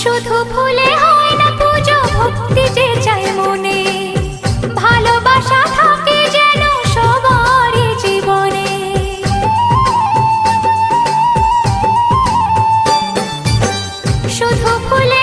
শুধু ফুলে হয় না পুজো, ভক্তি যে চাই মনে, ভালোবাসা থাকে যেন সবারই জীবনে। শুধু ফুলে